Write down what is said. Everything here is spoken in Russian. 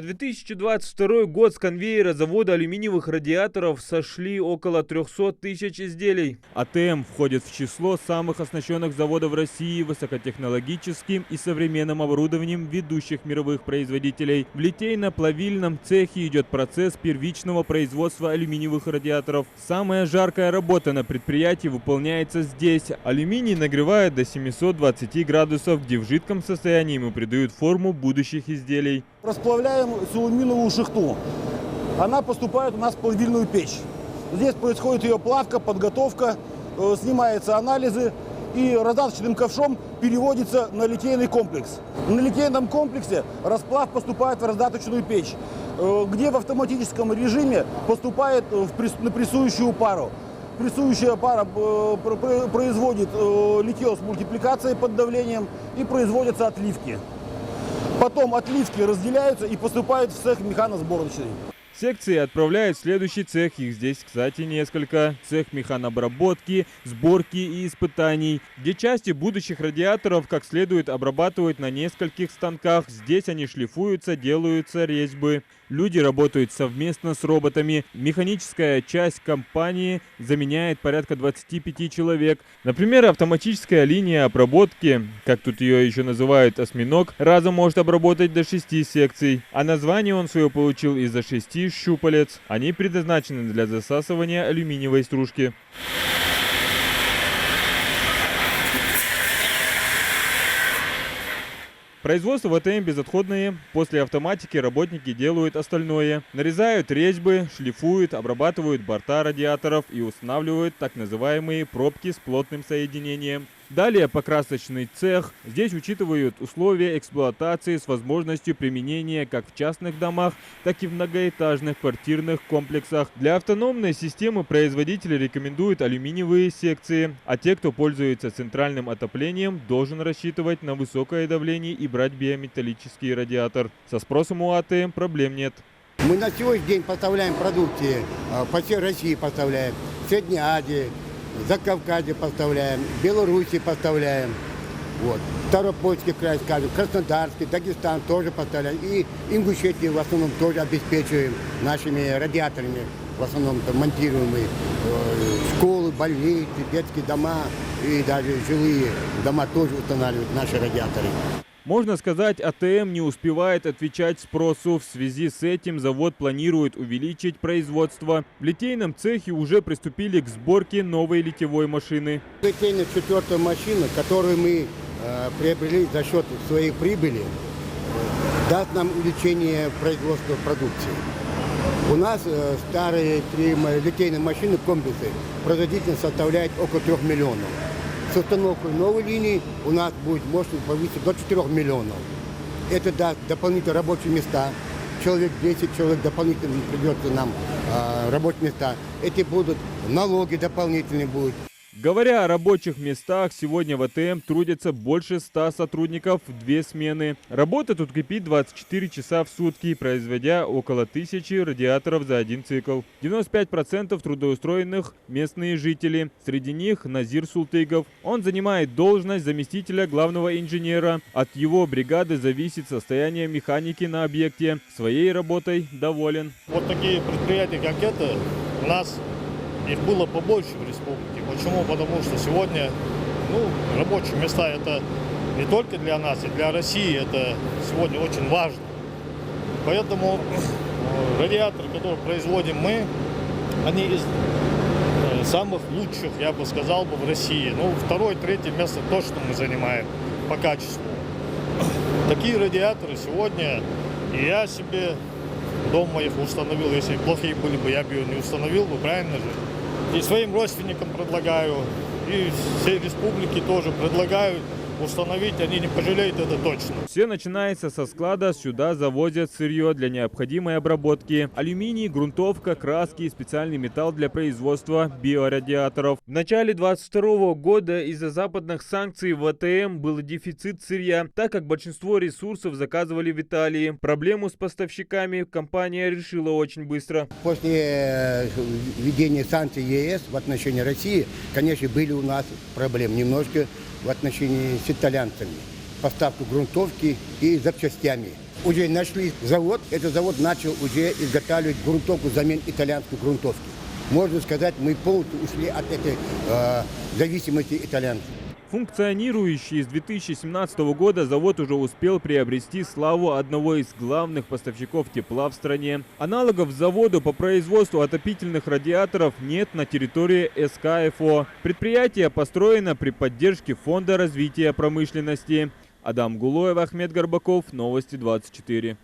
2022 год с конвейера завода алюминиевых радиаторов сошли около 300 тысяч изделий. АТМ входит в число самых оснащенных заводов России высокотехнологическим и современным оборудованием ведущих мировых производителей. В литейно-плавильном цехе идет процесс первичного производства алюминиевых радиаторов. Самая жаркая работа на предприятии выполняется здесь. Алюминий нагревают до 720 градусов, где в жидком состоянии ему придают форму будущих изделий. Расплавляем силуминовую шахту. Она поступает у нас в плавильную печь. Здесь происходит ее плавка, подготовка, снимаются анализы и раздаточным ковшом переводится на литейный комплекс. На литейном комплексе расплав поступает в раздаточную печь, где в автоматическом режиме поступает на прессующую пару. Прессующая пара производит литье с мультипликацией под давлением и производятся отливки. Потом отливки разделяются и поступают в цех механосборочный. Секции отправляют в следующий цех. Их здесь, кстати, несколько. Цех механобработки, сборки и испытаний, где части будущих радиаторов как следует обрабатывают на нескольких станках. Здесь они шлифуются, делаются резьбы. Люди работают совместно с роботами. Механическая часть компании заменяет порядка 25 человек. Например, автоматическая линия обработки, как тут ее еще называют, осьминог, разом может обработать до 6 секций. А название он свое получил из-за 6 щупалец. Они предназначены для засасывания алюминиевой стружки. Производство в АТМ безотходное. После автоматики работники делают остальное. Нарезают резьбы, шлифуют, обрабатывают борта радиаторов и устанавливают так называемые пробки с плотным соединением. Далее покрасочный цех. Здесь учитывают условия эксплуатации с возможностью применения как в частных домах, так и в многоэтажных квартирных комплексах. Для автономной системы производители рекомендуют алюминиевые секции, а те, кто пользуется центральным отоплением, должен рассчитывать на высокое давление и брать биометаллический радиатор. Со спросом у АТМ проблем нет. Мы на сегодняшний день поставляем продукции, по всей России поставляем, в Средней Азии, Закавказье поставляем, Беларуси поставляем, вот. Ставропольский край, скажем, Краснодарский, Дагестан тоже поставляем. И Ингушетию в основном тоже обеспечиваем нашими радиаторами, в основном монтируемые школы, больницы, детские дома и даже жилые дома тоже устанавливают наши радиаторы. Можно сказать, АТМ не успевает отвечать спросу. В связи с этим завод планирует увеличить производство. В литейном цехе уже приступили к сборке новой литьевой машины. Литейная 4-я машина, которую мы приобрели за счет своей прибыли, даст нам увеличение производства продукции. У нас старые 3 литейные машины, комплексы, производительность составляет около 3 миллионов. С установкой новой линии у нас будет мощность повыситься до 4 миллионов. Это даст дополнительные рабочие места. Человек 10 человек дополнительно придется нам рабочие места. Эти будут налоги дополнительные будут. Говоря о рабочих местах, сегодня в АТМ трудятся больше 100 сотрудников в 2 смены. Работа тут кипит 24 часа в сутки, производя около 1000 радиаторов за один цикл. 95% трудоустроенных местные жители. Среди них Назир Султыгов. Он занимает должность заместителя главного инженера. От его бригады зависит состояние механики на объекте. Своей работой доволен. Вот такие предприятия, как это, у нас их было побольше в республике. Почему? Потому что сегодня рабочие места это не только для нас, и для России это сегодня очень важно. Поэтому радиаторы, которые производим мы, они из самых лучших, я бы сказал, в России. 2-3 место точно мы занимаем по качеству. Такие радиаторы сегодня и я себе дома их установил. Если плохие были бы, я бы ее не установил бы, правильно же? И своим родственникам предлагаю, и всей республике тоже предлагаю установить, они не пожалеют, это точно. Все начинается со склада, сюда завозят сырье для необходимой обработки. Алюминий, грунтовка, краски и специальный металл для производства биорадиаторов. В начале 2022 года из-за западных санкций в АТМ был дефицит сырья, так как большинство ресурсов заказывали в Италии. Проблему с поставщиками компания решила очень быстро. После введения санкций ЕС в отношении России, конечно, были у нас проблемы немножко в отношении с итальянцами. Поставку грунтовки и запчастями. Уже нашли завод, этот завод начал уже изготавливать грунтовку взамен итальянской грунтовки. Можно сказать, мы полностью ушли от этой зависимости итальянцев. Функционирующий с 2017 года завод уже успел приобрести славу одного из главных поставщиков тепла в стране. Аналогов заводу по производству отопительных радиаторов нет на территории СКФО. Предприятие построено при поддержке Фонда развития промышленности. Адам Гулоев, Ахмед Горбаков, Новости 24.